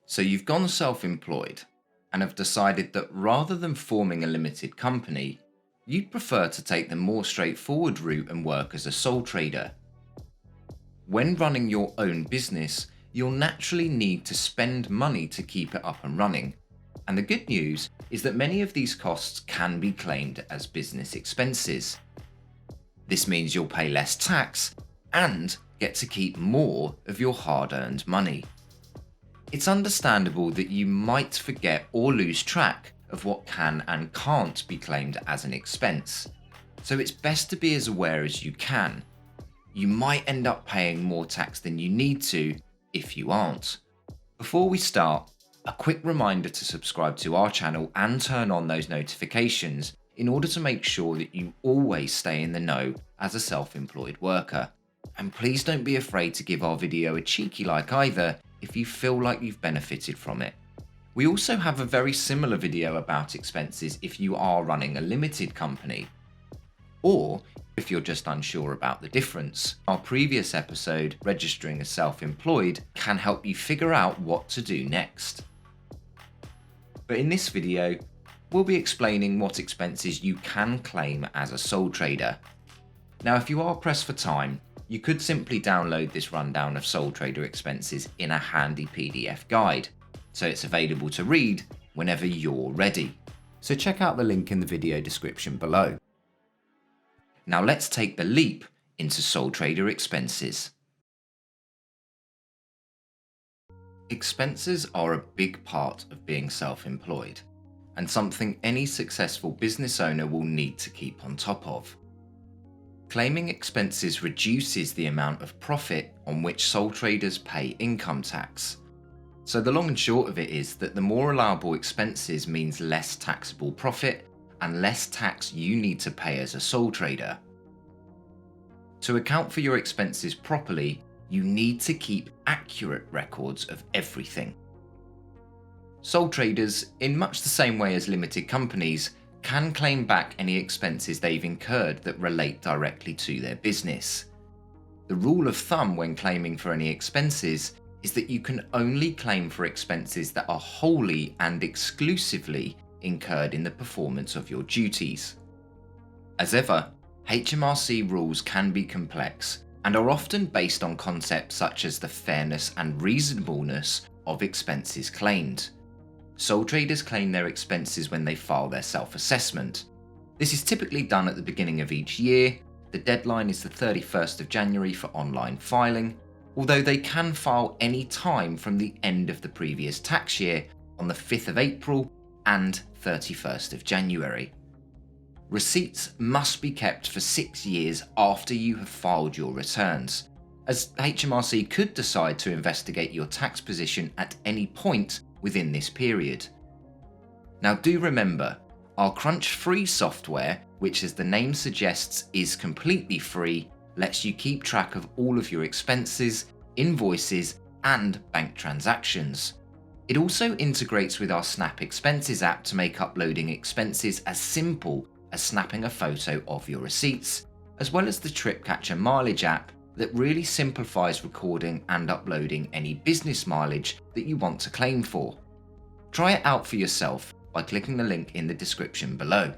So you've gone self-employed and have decided that rather than forming a limited company, you'd prefer to take the more straightforward route and work as a sole trader. When running your own business, you'll naturally need to spend money to keep it up and running. And the good news is that many of these costs can be claimed as business expenses. This means you'll pay less tax and get to keep more of your hard-earned money. It's understandable that you might forget or lose track of what can and can't be claimed as an expense, so it's best to be as aware as you can. You might end up paying more tax than you need to if you aren't. Before we start, a quick reminder to subscribe to our channel and turn on those notifications in order to make sure that you always stay in the know as a self-employed worker. And please don't be afraid to give our video a cheeky like either if you feel like you've benefited from it. We also have a very similar video about expenses if you are running a limited company, or if you're just unsure about the difference. Our previous episode, Registering as Self-Employed, can help you figure out what to do next. But in this video, we'll be explaining what expenses you can claim as a sole trader. Now, if you are pressed for time, you could simply download this rundown of sole trader expenses in a handy PDF guide, so it's available to read whenever you're ready. So check out the link in the video description below. Now let's take the leap into sole trader expenses. Expenses are a big part of being self-employed, and something any successful business owner will need to keep on top of. Claiming expenses reduces the amount of profit on which sole traders pay income tax. So the long and short of it is that the more allowable expenses means less taxable profit and less tax you need to pay as a sole trader. To account for your expenses properly, you need to keep accurate records of everything. Sole traders, in much the same way as limited companies, can claim back any expenses they've incurred that relate directly to their business. The rule of thumb when claiming for any expenses is that you can only claim for expenses that are wholly and exclusively incurred in the performance of your duties. As ever, HMRC rules can be complex and are often based on concepts such as the fairness and reasonableness of expenses claimed. Sole traders claim their expenses when they file their self-assessment. This is typically done at the beginning of each year. The deadline is the 31st of January for online filing, although they can file any time from the end of the previous tax year on the 5th of April and 31st of January. Receipts must be kept for 6 years after you have filed your returns, as HMRC could decide to investigate your tax position at any point within this period. Now do remember, our crunch-free software, which as the name suggests is completely free, lets you keep track of all of your expenses, invoices, and bank transactions. It also integrates with our Snap Expenses app to make uploading expenses as simple as snapping a photo of your receipts, as well as the TripCatcher mileage app that really simplifies recording and uploading any business mileage that you want to claim for. Try it out for yourself by clicking the link in the description below.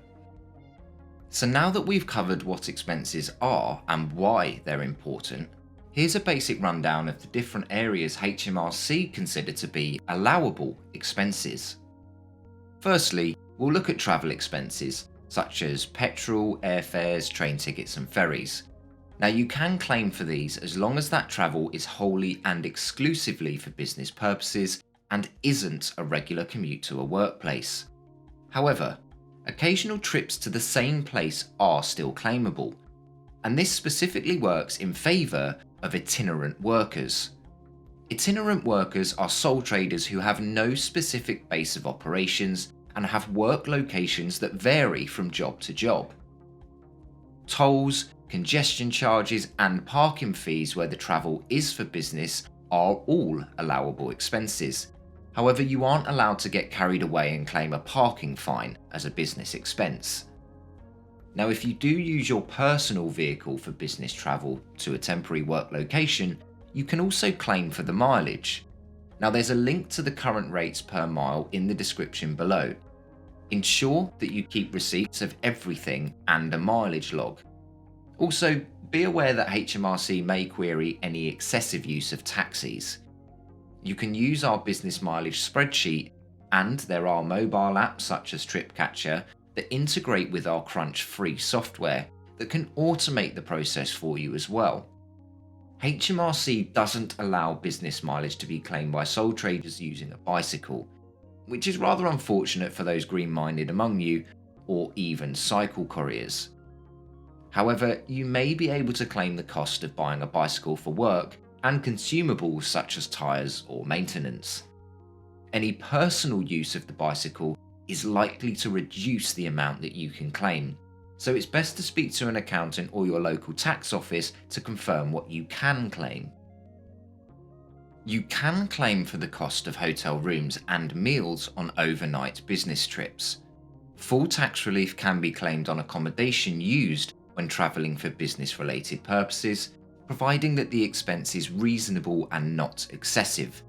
So now that we've covered what expenses are and why they're important, here's a basic rundown of the different areas HMRC consider to be allowable expenses. Firstly, we'll look at travel expenses, such as petrol, airfares, train tickets and ferries. Now you can claim for these as long as that travel is wholly and exclusively for business purposes and isn't a regular commute to a workplace. However, occasional trips to the same place are still claimable, and this specifically works in favour of itinerant workers. Itinerant workers are sole traders who have no specific base of operations and have work locations that vary from job to job. Tolls, congestion charges and parking fees where the travel is for business are all allowable expenses. However, you aren't allowed to get carried away and claim a parking fine as a business expense. Now, if you do use your personal vehicle for business travel to a temporary work location, you can also claim for the mileage. Now there's a link to the current rates per mile in the description below. Ensure that you keep receipts of everything and a mileage log. Also, be aware that HMRC may query any excessive use of taxis. You can use our business mileage spreadsheet, and there are mobile apps such as TripCatcher that integrate with our Crunch free software that can automate the process for you as well. HMRC doesn't allow business mileage to be claimed by sole traders using a bicycle, which is rather unfortunate for those green-minded among you, or even cycle couriers. However, you may be able to claim the cost of buying a bicycle for work and consumables such as tyres or maintenance. Any personal use of the bicycle is likely to reduce the amount that you can claim, so it's best to speak to an accountant or your local tax office to confirm what you can claim. You can claim for the cost of hotel rooms and meals on overnight business trips. Full tax relief can be claimed on accommodation used when travelling for business-related purposes, providing that the expense is reasonable and not excessive.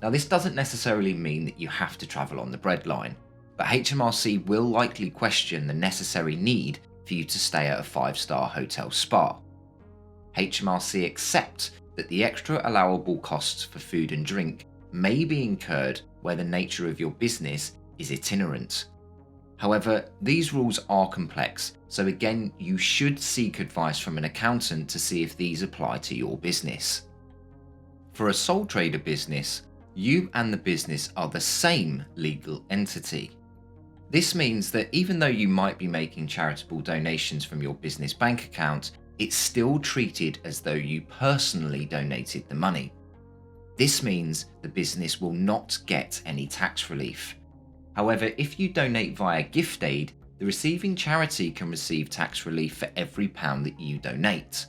Now, this doesn't necessarily mean that you have to travel on the breadline, but HMRC will likely question the necessary need for you to stay at a 5-star hotel spa. HMRC accept that the extra allowable costs for food and drink may be incurred where the nature of your business is itinerant. However, these rules are complex, so again, you should seek advice from an accountant to see if these apply to your business. For a sole trader business, you and the business are the same legal entity. This means that even though you might be making charitable donations from your business bank account, it's still treated as though you personally donated the money. This means the business will not get any tax relief. However, if you donate via gift aid, the receiving charity can receive tax relief for every £1 that you donate.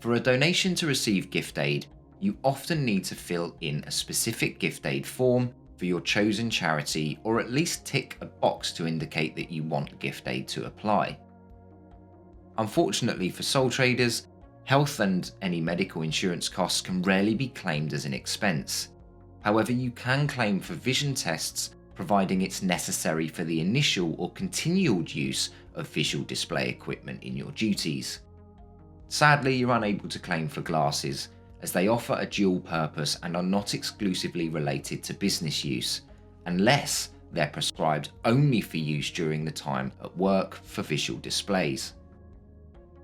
For a donation to receive gift aid, you often need to fill in a specific gift aid form for your chosen charity, or at least tick a box to indicate that you want gift aid to apply. Unfortunately for sole traders, health and any medical insurance costs can rarely be claimed as an expense. However, you can claim for vision tests, providing it's necessary for the initial or continued use of visual display equipment in your duties. Sadly, you're unable to claim for glasses, as they offer a dual purpose and are not exclusively related to business use, unless they're prescribed only for use during the time at work for visual displays.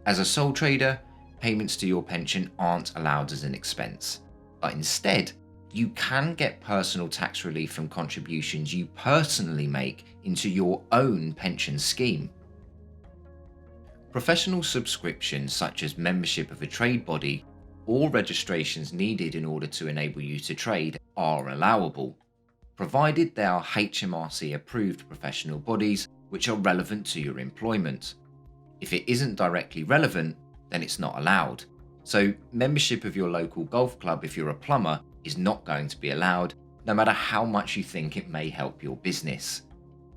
As a sole trader, payments to your pension aren't allowed as an expense, but instead, you can get personal tax relief from contributions you personally make into your own pension scheme. Professional subscriptions such as membership of a trade body or registrations needed in order to enable you to trade are allowable, provided they are HMRC approved professional bodies which are relevant to your employment. If it isn't directly relevant, then it's not allowed. So membership of your local golf club if you're a plumber is not going to be allowed, no matter how much you think it may help your business.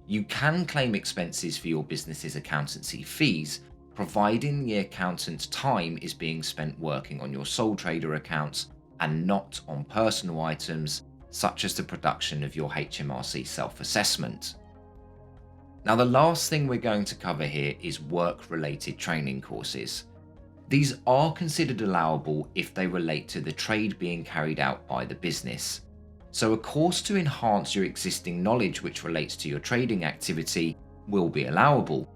You can claim expenses for your business's accountancy fees, providing the accountant's time is being spent working on your sole trader accounts and not on personal items, such as the production of your HMRC self-assessment. Now, the last thing we're going to cover here is work-related training courses. These are considered allowable if they relate to the trade being carried out by the business. So a course to enhance your existing knowledge which relates to your trading activity will be allowable.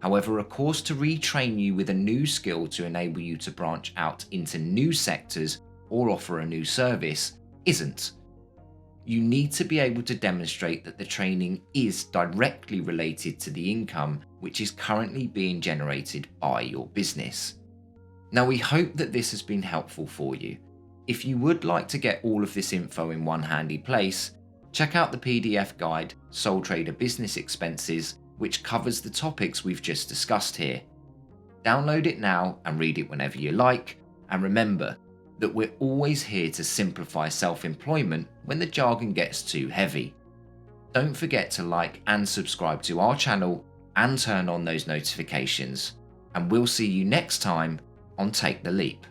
However, a course to retrain you with a new skill to enable you to branch out into new sectors or offer a new service isn't. You need to be able to demonstrate that the training is directly related to the income which is currently being generated by your business. Now, we hope that this has been helpful for you. If you would like to get all of this info in one handy place, check out the PDF guide, Sole Trader Business Expenses, which covers the topics we've just discussed here. Download it now and read it whenever you like, and remember that we're always here to simplify self-employment when the jargon gets too heavy. Don't forget to like and subscribe to our channel and turn on those notifications, and we'll see you next time on Take the Leap.